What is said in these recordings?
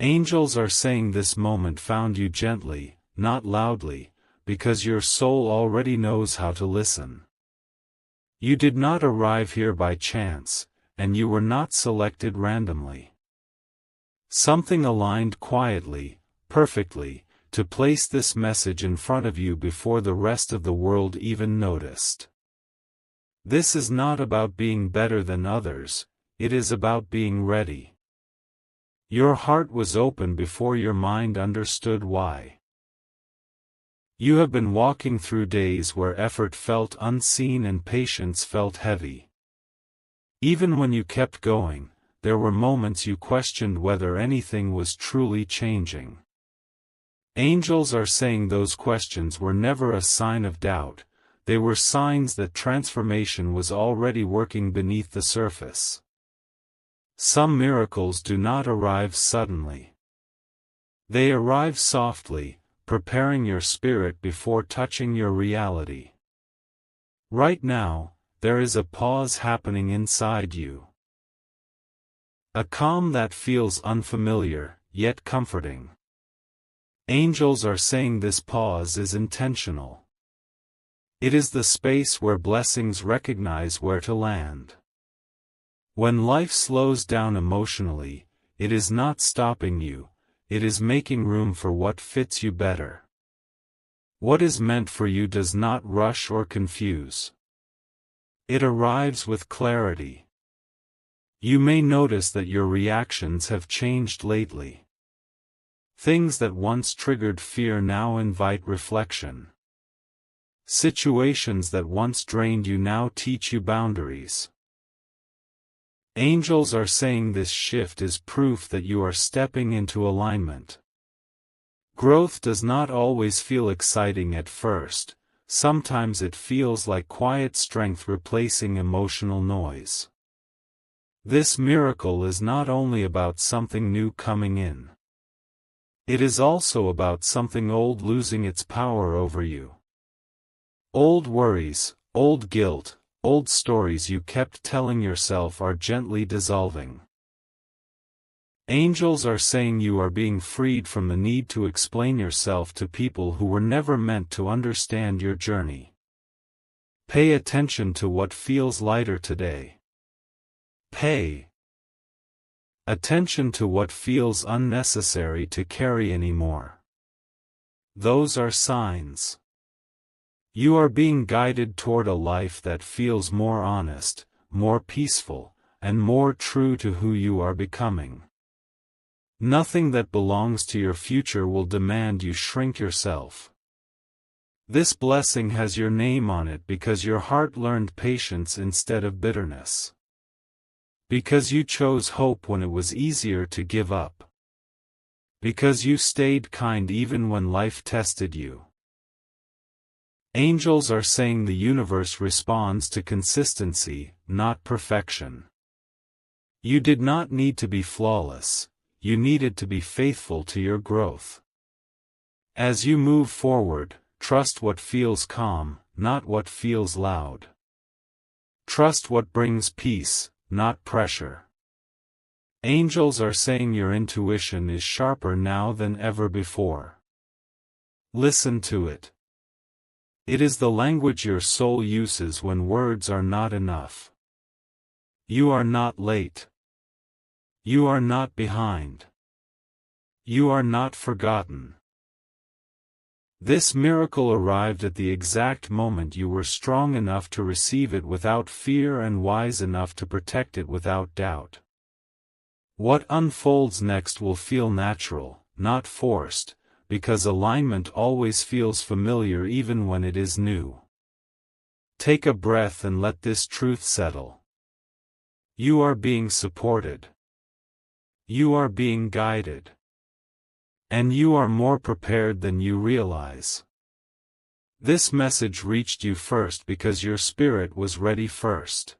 Angels are saying this moment found you gently, not loudly, because your soul already knows how to listen. You did not arrive here by chance, and you were not selected randomly. Something aligned quietly, perfectly, to place this message in front of you before the rest of the world even noticed. This is not about being better than others, it is about being ready. Your heart was open before your mind understood why. You have been walking through days where effort felt unseen and patience felt heavy. Even when you kept going, there were moments you questioned whether anything was truly changing. Angels are saying those questions were never a sign of doubt, they were signs that transformation was already working beneath the surface. Some miracles do not arrive suddenly. They arrive softly, preparing your spirit before touching your reality. Right now, there is a pause happening inside you. A calm that feels unfamiliar, yet comforting. Angels are saying this pause is intentional. It is the space where blessings recognize where to land. When life slows down emotionally, it is not stopping you, it is making room for what fits you better. What is meant for you does not rush or confuse. It arrives with clarity. You may notice that your reactions have changed lately. Things that once triggered fear now invite reflection. Situations that once drained you now teach you boundaries. Angels are saying this shift is proof that you are stepping into alignment. Growth does not always feel exciting at first, sometimes it feels like quiet strength replacing emotional noise. This miracle is not only about something new coming in. It is also about something old losing its power over you. Old worries, old guilt, old stories you kept telling yourself are gently dissolving. Angels are saying you are being freed from the need to explain yourself to people who were never meant to understand your journey. Pay attention to what feels lighter today. Pay attention to what feels unnecessary to carry anymore. Those are signs. You are being guided toward a life that feels more honest, more peaceful, and more true to who you are becoming. Nothing that belongs to your future will demand you shrink yourself. This blessing has your name on it because your heart learned patience instead of bitterness. Because you chose hope when it was easier to give up. Because you stayed kind even when life tested you. Angels are saying the universe responds to consistency, not perfection. You did not need to be flawless, you needed to be faithful to your growth. As you move forward, trust what feels calm, not what feels loud. Trust what brings peace, not pressure. Angels are saying your intuition is sharper now than ever before. Listen to it. It is the language your soul uses when words are not enough. You are not late. You are not behind. You are not forgotten. This miracle arrived at the exact moment you were strong enough to receive it without fear and wise enough to protect it without doubt. What unfolds next will feel natural, not forced, because alignment always feels familiar even when it is new. Take a breath and let this truth settle. You are being supported. You are being guided. And you are more prepared than you realize. This message reached you first because your spirit was ready first.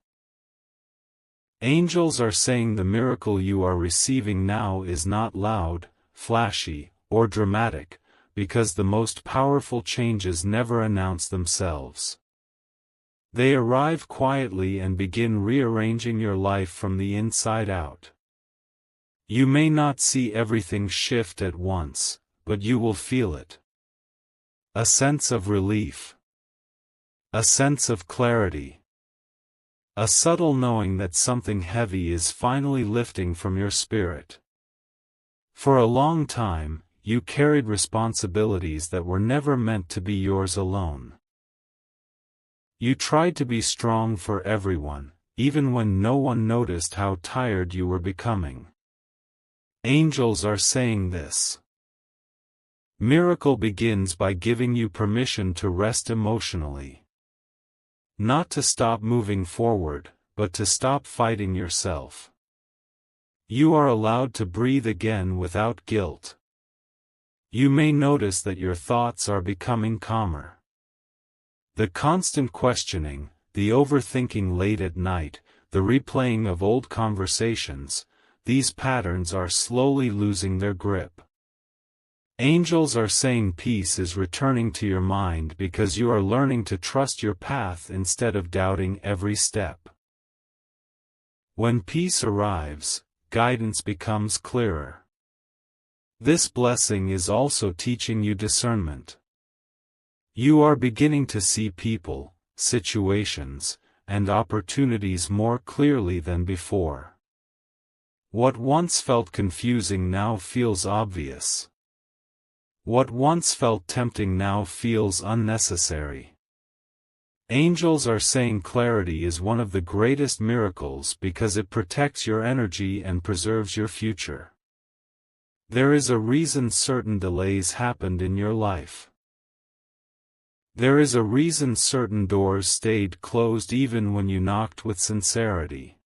Angels are saying the miracle you are receiving now is not loud, flashy, or dramatic, because the most powerful changes never announce themselves. They arrive quietly and begin rearranging your life from the inside out. You may not see everything shift at once, but you will feel it. A sense of relief. A sense of clarity. A subtle knowing that something heavy is finally lifting from your spirit. For a long time, you carried responsibilities that were never meant to be yours alone. You tried to be strong for everyone, even when no one noticed how tired you were becoming. Angels are saying this. Miracle begins by giving you permission to rest emotionally. Not to stop moving forward, but to stop fighting yourself. You are allowed to breathe again without guilt. You may notice that your thoughts are becoming calmer. The constant questioning, the overthinking late at night, the replaying of old conversations, these patterns are slowly losing their grip. Angels are saying peace is returning to your mind because you are learning to trust your path instead of doubting every step. When peace arrives, guidance becomes clearer. This blessing is also teaching you discernment. You are beginning to see people, situations, and opportunities more clearly than before. What once felt confusing now feels obvious. What once felt tempting now feels unnecessary. Angels are saying clarity is one of the greatest miracles because it protects your energy and preserves your future. There is a reason certain delays happened in your life. There is a reason certain doors stayed closed even when you knocked with sincerity.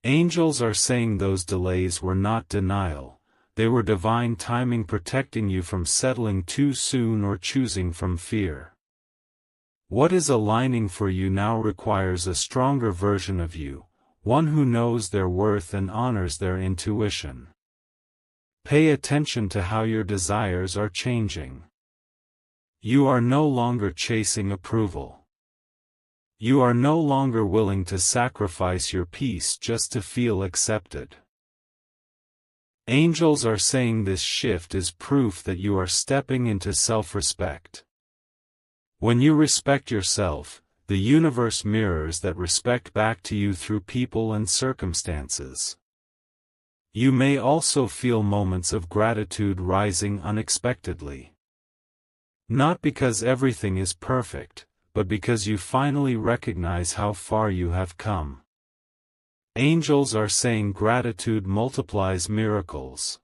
Angels are saying those delays were not denial, they were divine timing protecting you from settling too soon or choosing from fear. What is aligning for you now requires a stronger version of you, one who knows their worth and honors their intuition. Pay attention to how your desires are changing. You are no longer chasing approval. You are no longer willing to sacrifice your peace just to feel accepted. Angels are saying this shift is proof that you are stepping into self-respect. When you respect yourself, the universe mirrors that respect back to you through people and circumstances. You may also feel moments of gratitude rising unexpectedly. Not because everything is perfect, but because you finally recognize how far you have come. Angels are saying gratitude multiplies miracles.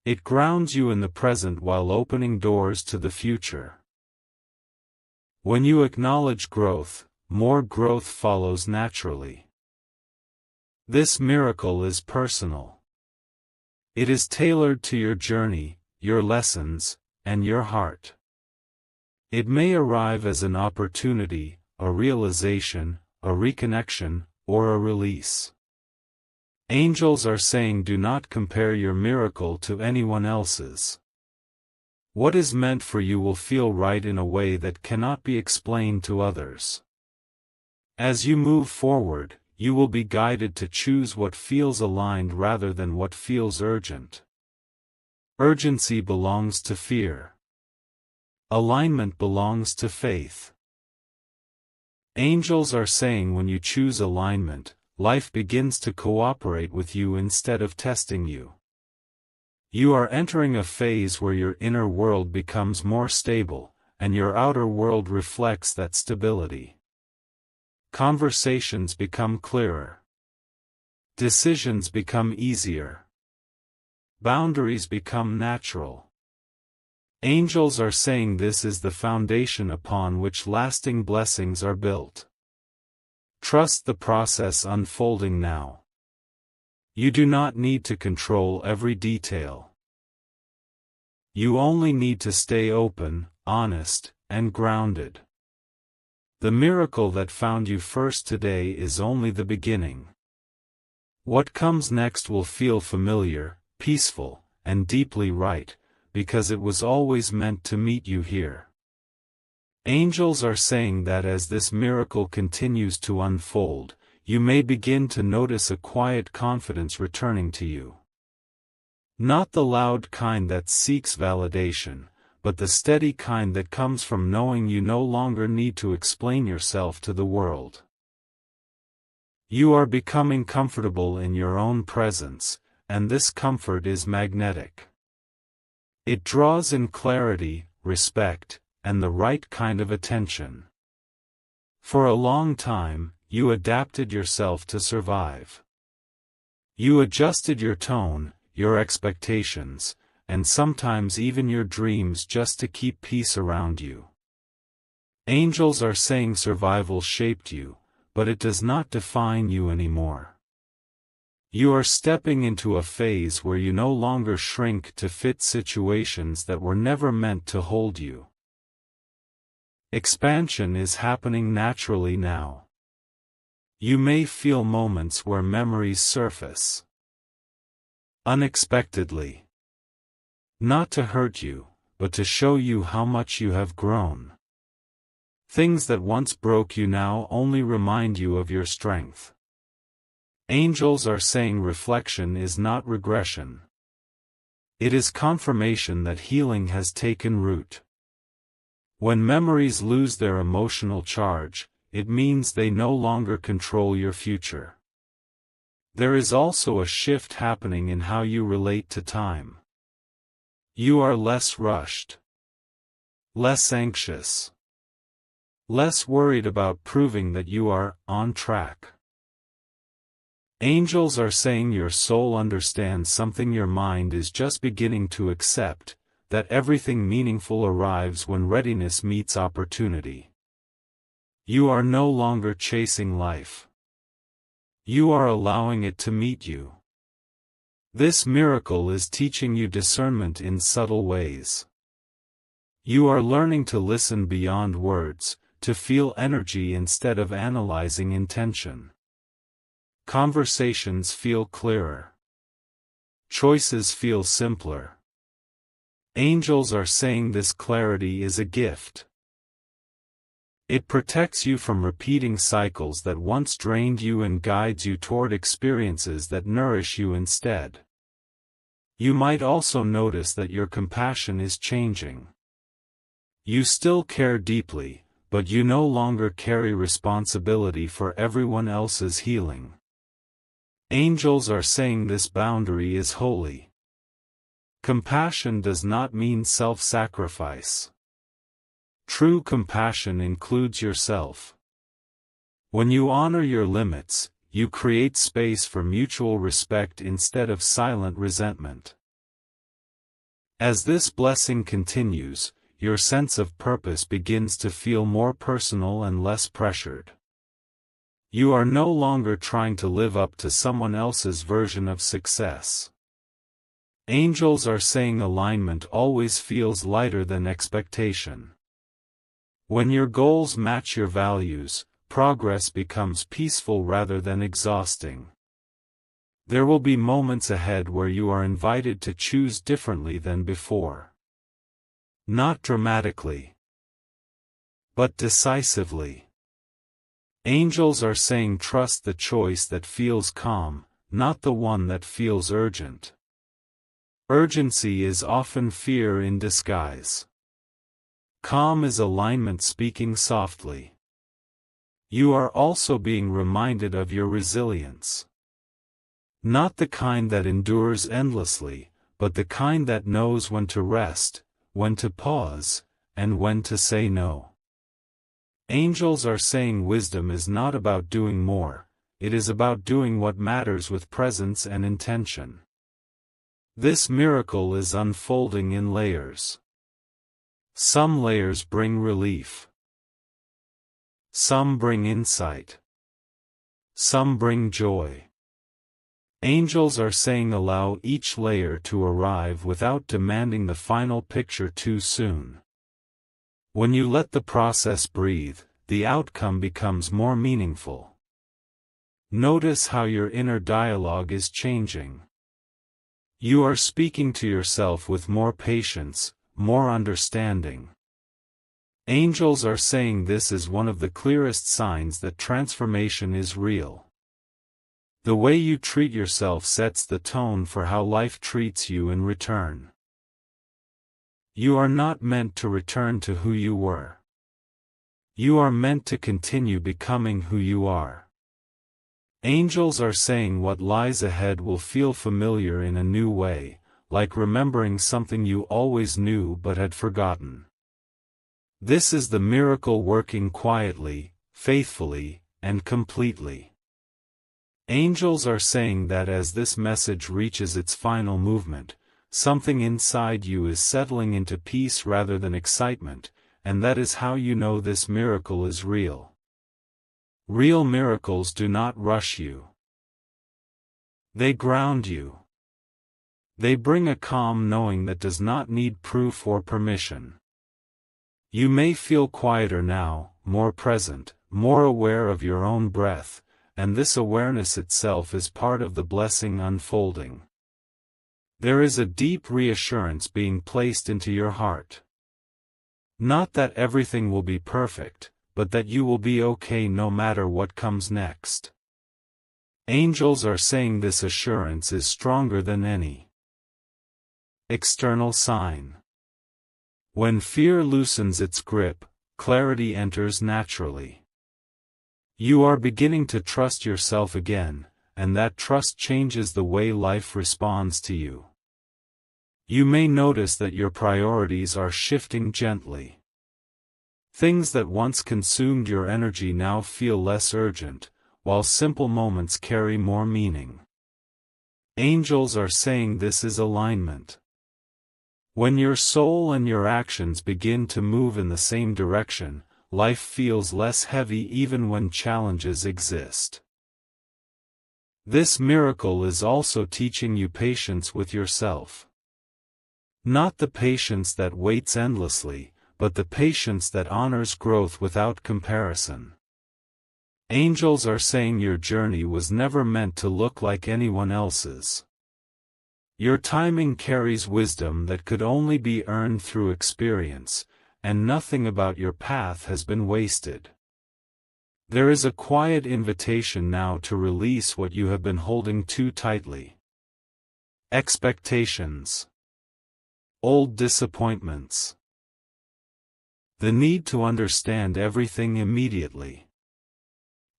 It grounds you in the present while opening doors to the future. When you acknowledge growth, more growth follows naturally. This miracle is personal. It is tailored to your journey, your lessons, and your heart. It may arrive as an opportunity, a realization, a reconnection, or a release. Angels are saying do not compare your miracle to anyone else's. What is meant for you will feel right in a way that cannot be explained to others. As you move forward, you will be guided to choose what feels aligned rather than what feels urgent. Urgency belongs to fear. Alignment belongs to faith. Angels are saying when you choose alignment, life begins to cooperate with you instead of testing you. You are entering a phase where your inner world becomes more stable, and your outer world reflects that stability. Conversations become clearer. Decisions become easier. Boundaries become natural. Angels are saying this is the foundation upon which lasting blessings are built. Trust the process unfolding now. You do not need to control every detail. You only need to stay open, honest, and grounded. The miracle that found you first today is only the beginning. What comes next will feel familiar, peaceful, and deeply right, because it was always meant to meet you here. Angels are saying that as this miracle continues to unfold, you may begin to notice a quiet confidence returning to you. Not the loud kind that seeks validation, but the steady kind that comes from knowing you no longer need to explain yourself to the world. You are becoming comfortable in your own presence, and this comfort is magnetic. It draws in clarity, respect, and the right kind of attention. For a long time, you adapted yourself to survive. You adjusted your tone, your expectations, and sometimes even your dreams just to keep peace around you. Angels are saying survival shaped you, but it does not define you anymore. You are stepping into a phase where you no longer shrink to fit situations that were never meant to hold you. Expansion is happening naturally now. You may feel moments where memories surface unexpectedly. Not to hurt you, but to show you how much you have grown. Things that once broke you now only remind you of your strength. Angels are saying reflection is not regression. It is confirmation that healing has taken root. When memories lose their emotional charge, it means they no longer control your future. There is also a shift happening in how you relate to time. You are less rushed, less anxious, less worried about proving that you are on track. Angels are saying your soul understands something your mind is just beginning to accept, that everything meaningful arrives when readiness meets opportunity. You are no longer chasing life. You are allowing it to meet you. This miracle is teaching you discernment in subtle ways. You are learning to listen beyond words, to feel energy instead of analyzing intention. Conversations feel clearer. Choices feel simpler. Angels are saying this clarity is a gift. It protects you from repeating cycles that once drained you and guides you toward experiences that nourish you instead. You might also notice that your compassion is changing. You still care deeply, but you no longer carry responsibility for everyone else's healing. Angels are saying this boundary is holy. Compassion does not mean self-sacrifice. True compassion includes yourself. When you honor your limits, you create space for mutual respect instead of silent resentment. As this blessing continues, your sense of purpose begins to feel more personal and less pressured. You are no longer trying to live up to someone else's version of success. Angels are saying alignment always feels lighter than expectation. When your goals match your values, progress becomes peaceful rather than exhausting. There will be moments ahead where you are invited to choose differently than before. Not dramatically, but decisively. Angels are saying trust the choice that feels calm, not the one that feels urgent. Urgency is often fear in disguise. Calm is alignment speaking softly. You are also being reminded of your resilience. Not the kind that endures endlessly, but the kind that knows when to rest, when to pause, and when to say no. Angels are saying wisdom is not about doing more, it is about doing what matters with presence and intention. This miracle is unfolding in layers. Some layers bring relief. Some bring insight. Some bring joy. Angels are saying allow each layer to arrive without demanding the final picture too soon. When you let the process breathe, the outcome becomes more meaningful. Notice how your inner dialogue is changing. You are speaking to yourself with more patience, more understanding. Angels are saying this is one of the clearest signs that transformation is real. The way you treat yourself sets the tone for how life treats you in return. You are not meant to return to who you were. You are meant to continue becoming who you are. Angels are saying what lies ahead will feel familiar in a new way, like remembering something you always knew but had forgotten. This is the miracle working quietly, faithfully, and completely. Angels are saying that as this message reaches its final movement, something inside you is settling into peace rather than excitement, and that is how you know this miracle is real. Real miracles do not rush you. They ground you. They bring a calm knowing that does not need proof or permission. You may feel quieter now, more present, more aware of your own breath, and this awareness itself is part of the blessing unfolding. There is a deep reassurance being placed into your heart. Not that everything will be perfect, but that you will be okay no matter what comes next. Angels are saying this assurance is stronger than any external sign. When fear loosens its grip, clarity enters naturally. You are beginning to trust yourself again, and that trust changes the way life responds to you. You may notice that your priorities are shifting gently. Things that once consumed your energy now feel less urgent, while simple moments carry more meaning. Angels are saying this is alignment. When your soul and your actions begin to move in the same direction, life feels less heavy even when challenges exist. This miracle is also teaching you patience with yourself. Not the patience that waits endlessly, but the patience that honors growth without comparison. Angels are saying your journey was never meant to look like anyone else's. Your timing carries wisdom that could only be earned through experience, and nothing about your path has been wasted. There is a quiet invitation now to release what you have been holding too tightly. Expectations. Old disappointments. The need to understand everything immediately.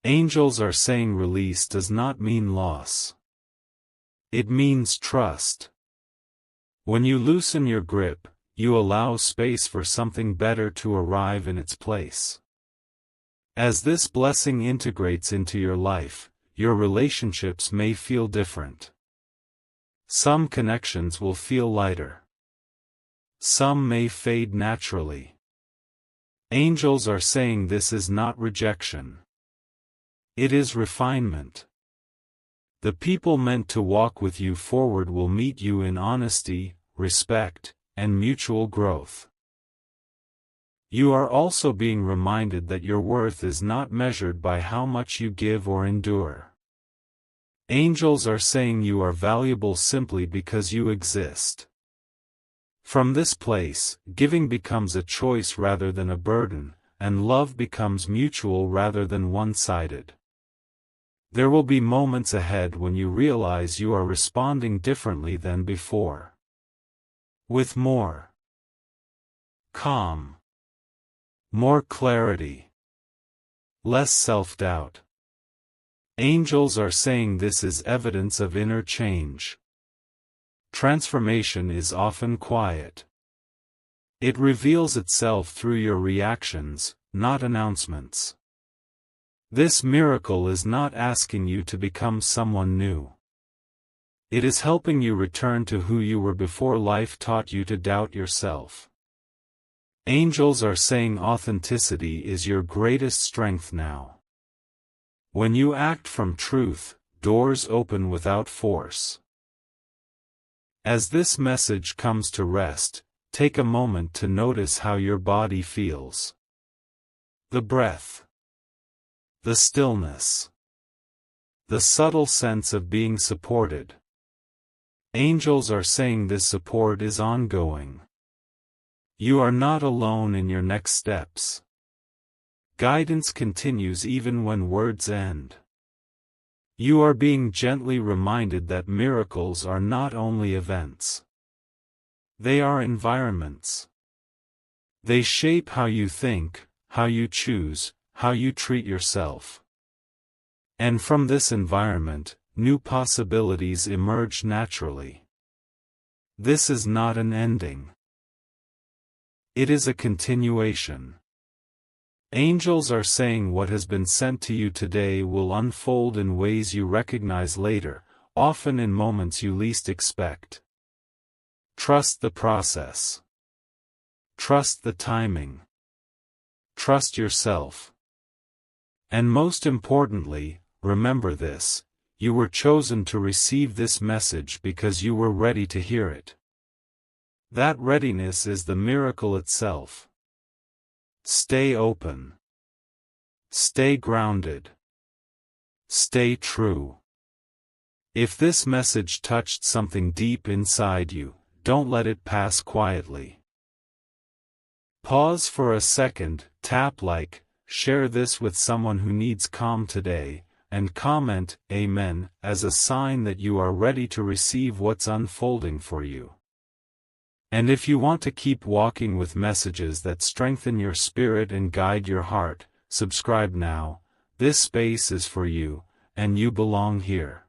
Angels are saying release does not mean loss. It means trust. When you loosen your grip, you allow space for something better to arrive in its place. As this blessing integrates into your life, your relationships may feel different. Some connections will feel lighter. Some may fade naturally. Angels are saying this is not rejection. It is refinement. The people meant to walk with you forward will meet you in honesty, respect, and mutual growth. You are also being reminded that your worth is not measured by how much you give or endure. Angels are saying you are valuable simply because you exist. From this place, giving becomes a choice rather than a burden, and love becomes mutual rather than one-sided. There will be moments ahead when you realize you are responding differently than before. With more calm, more clarity, less self-doubt. Angels are saying this is evidence of inner change. Transformation is often quiet. It reveals itself through your reactions, not announcements. This miracle is not asking you to become someone new. It is helping you return to who you were before life taught you to doubt yourself. Angels are saying authenticity is your greatest strength now. When you act from truth, doors open without force. As this message comes to rest, take a moment to notice how your body feels. The breath. The stillness. The subtle sense of being supported. Angels are saying this support is ongoing. You are not alone in your next steps. Guidance continues even when words end. You are being gently reminded that miracles are not only events. They are environments. They shape how you think, how you choose, how you treat yourself. And from this environment, new possibilities emerge naturally. This is not an ending. It is a continuation. Angels are saying what has been sent to you today will unfold in ways you recognize later, often in moments you least expect. Trust the process. Trust the timing. Trust yourself. And most importantly, remember this: you were chosen to receive this message because you were ready to hear it. That readiness is the miracle itself. Stay open. Stay grounded. Stay true. If this message touched something deep inside you, don't let it pass quietly. Pause for a second, tap like, share this with someone who needs calm today, and comment "Amen" as a sign that you are ready to receive what's unfolding for you. And if you want to keep walking with messages that strengthen your spirit and guide your heart, subscribe now. This space is for you, and you belong here.